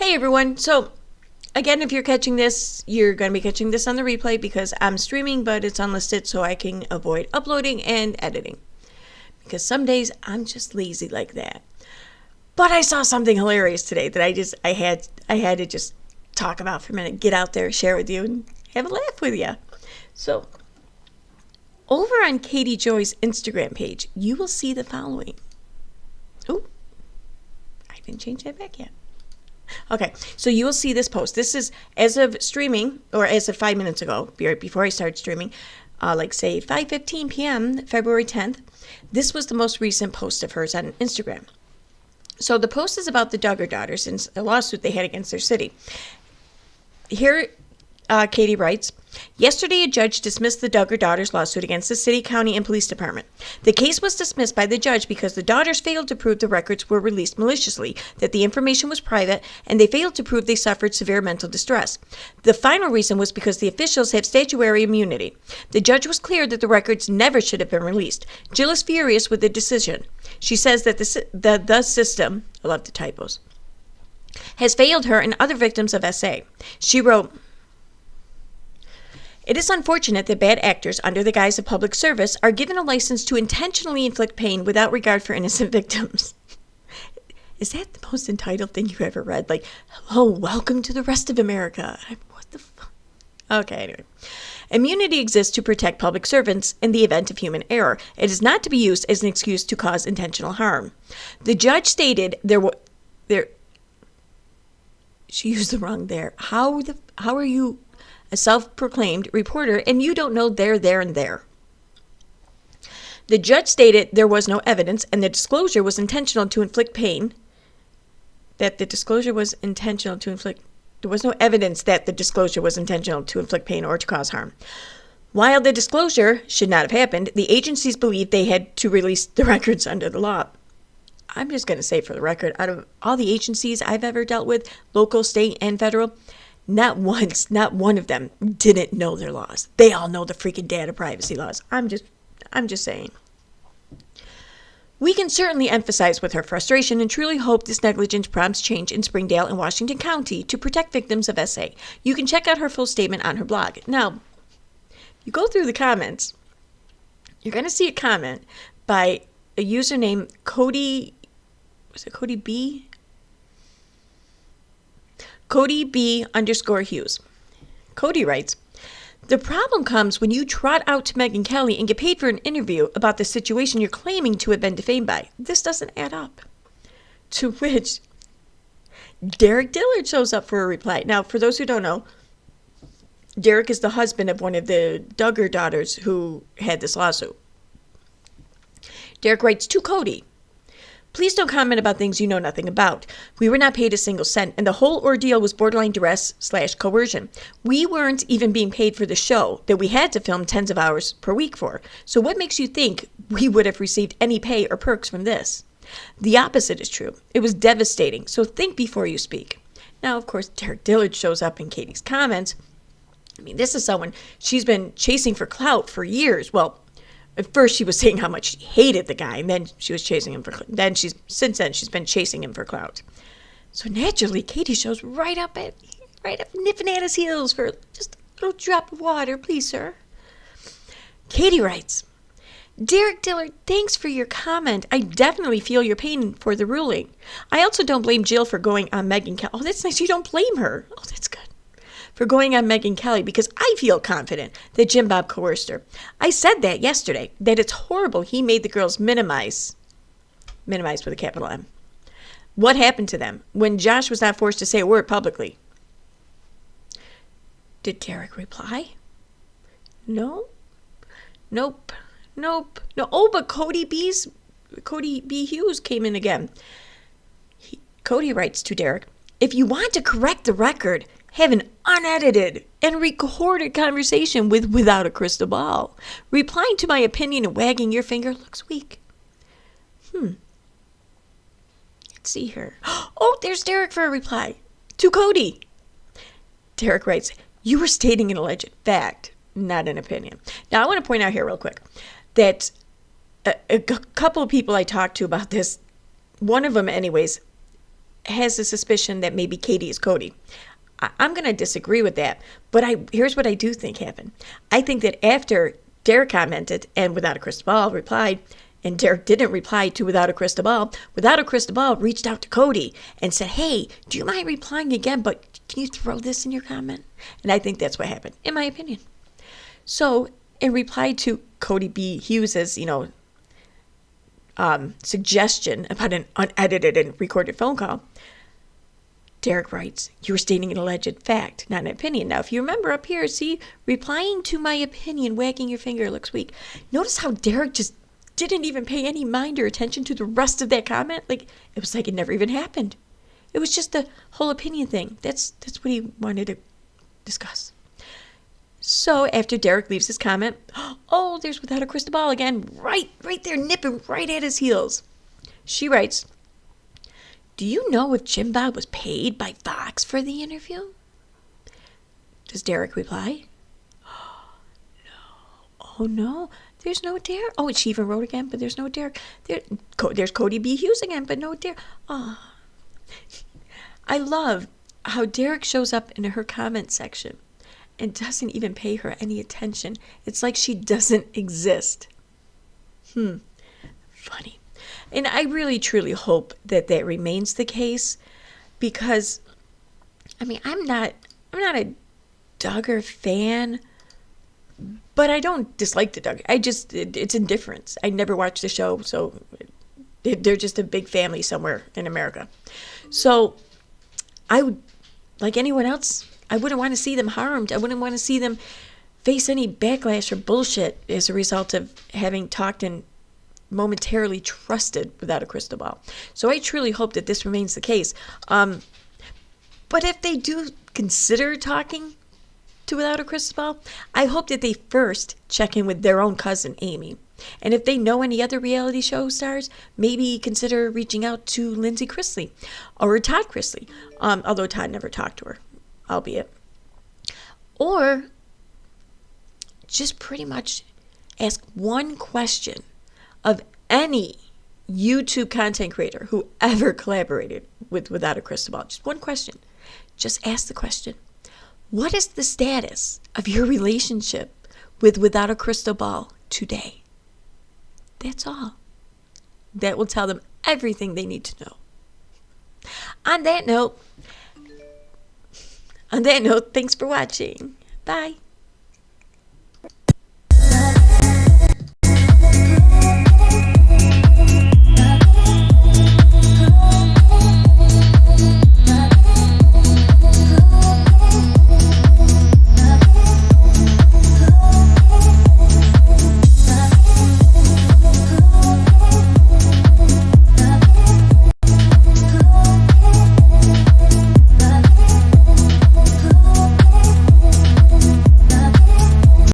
Hey everyone, so again, if you're catching this, you're going to be catching this on the replay because I'm streaming, but it's unlisted so I can avoid uploading and editing. Because some days I'm just lazy like that. But I saw something hilarious today that I had to just talk about for a minute, get out there, share with you, and have a laugh with you. So, over on Katie Joy's Instagram page, you will see the following. Oh, I didn't change that back yet. Okay, so you will see this post. This is as of streaming, or as of 5 minutes ago, before I started streaming, like say 5:15 p.m., February 10th. This was the most recent post of hers on Instagram. So the post is about the Duggar daughters and a lawsuit they had against their city. Here, Katie writes, yesterday a judge dismissed the Duggar daughters lawsuit against the city, county, and police department. The case was dismissed by the judge because the daughters failed to prove the records were released maliciously, that the information was private, and they failed to prove they suffered severe mental distress. The final reason was because the officials have statutory immunity. The judge was clear that the records never should have been released. Jill is furious with the decision. She says that the system, I love the typos, has failed her and other victims of SA. She wrote, it is unfortunate that bad actors, under the guise of public service, are given a license to intentionally inflict pain without regard for innocent victims. Is that the most entitled thing you ever read? Like, hello, welcome to the rest of America. What the fuck? Okay, anyway. Immunity exists to protect public servants in the event of human error. It is not to be used as an excuse to cause intentional harm. The judge stated she used the wrong there. How are you a self-proclaimed reporter and you don't know there, and there? The judge stated there was no evidence and the disclosure was intentional to inflict pain. There was no evidence that the disclosure was intentional to inflict pain or to cause harm. While the disclosure should not have happened, the agencies believed they had to release the records under the law. I'm just going to say for the record, out of all the agencies I've ever dealt with, local, state, and federal, not one of them didn't know their laws. They all know the freaking data privacy laws. I'm just saying. We can certainly empathize with her frustration and truly hope this negligence prompts change in Springdale and Washington County to protect victims of SA. You can check out her full statement on her blog. Now, you go through the comments, you're going to see a comment by a username Cody, was it Cody B? Cody B_Hughes. Cody writes, the problem comes when you trot out to Megyn Kelly and get paid for an interview about the situation you're claiming to have been defamed by. This doesn't add up. To which Derek Dillard shows up for a reply. Now, for those who don't know, Derek is the husband of one of the Duggar daughters who had this lawsuit. Derek writes to Cody, please don't comment about things you know nothing about. We were not paid a single cent, and the whole ordeal was borderline duress/coercion. We weren't even being paid for the show that we had to film tens of hours per week for. So what makes you think we would have received any pay or perks from this? The opposite is true. It was devastating, so think before you speak. Now, of course, Derek Dillard shows up in Katie's comments. I mean, this is someone she's been chasing for clout for years. Well, at first she was saying how much she hated the guy, and then she was chasing him for clout. Since then she's been chasing him for clout. So naturally, Katie shows right up nipping at his heels for just a little drop of water, please, sir. Katie writes, Derek Dillard, thanks for your comment. I definitely feel your pain for the ruling. I also don't blame Jill for going on Megyn Kelly. Oh, that's nice. You don't blame her. Oh, that's good. For going on Megyn Kelly because I feel confident that Jim Bob coerced her. I said that yesterday, that it's horrible he made the girls minimize with a capital M. What happened to them when Josh was not forced to say a word publicly? Did Derek reply? No. Nope. No. Oh, but Cody B. Hughes came in again. Cody writes to Derek, if you want to correct the record, have an unedited and recorded conversation without a crystal ball. Replying to my opinion and wagging your finger looks weak. Let's see here. Oh, there's Derek for a reply. To Cody. Derek writes, you were stating an alleged fact, not an opinion. Now, I want to point out here real quick that a couple of people I talked to about this, one of them anyways, has a suspicion that maybe Katie is Cody. I'm going to disagree with that, but here's what I do think happened. I think that after Derek commented and Without a Crystal Ball replied, and Derek didn't reply to Without a Crystal Ball reached out to Cody and said, hey, do you mind replying again, but can you throw this in your comment? And I think that's what happened, in my opinion. So in reply to Cody B. Hughes's, suggestion about an unedited and recorded phone call, Derek writes, you were stating an alleged fact, not an opinion. Now, if you remember up here, see, replying to my opinion, wagging your finger looks weak. Notice how Derek just didn't even pay any mind or attention to the rest of that comment. Like, it was like it never even happened. It was just the whole opinion thing. That's what he wanted to discuss. So after Derek leaves his comment, oh, there's Without a Crystal Ball again, right there, nipping right at his heels. She writes, do you know if Jim Bob was paid by Fox for the interview? Does Derek reply? Oh, no, there's no Derek. Oh, and she even wrote again, but there's no Derek. There's Cody B. Hughes again, but no Derek. Oh. I love how Derek shows up in her comment section and doesn't even pay her any attention. It's like she doesn't exist. Funny. And I really, truly hope that remains the case because, I'm not a Duggar fan, but I don't dislike the Duggar. It's indifference. I never watched the show, so they're just a big family somewhere in America. So I would, like anyone else, I wouldn't want to see them harmed. I wouldn't want to see them face any backlash or bullshit as a result of having talked and momentarily trusted Without a Crystal Ball. So I truly hope that this remains the case. But if they do consider talking to Without a Crystal Ball, I hope that they first check in with their own cousin, Amy. And if they know any other reality show stars, maybe consider reaching out to Lindsay Chrisley or Todd Chrisley, although Todd never talked to her, albeit. Or just pretty much ask one question of any YouTube content creator who ever collaborated with Without a Crystal Ball. Just one question. Just ask the question, what is the status of your relationship with Without a Crystal Ball today? That's all. That will tell them everything they need to know. On that note, thanks for watching. Bye.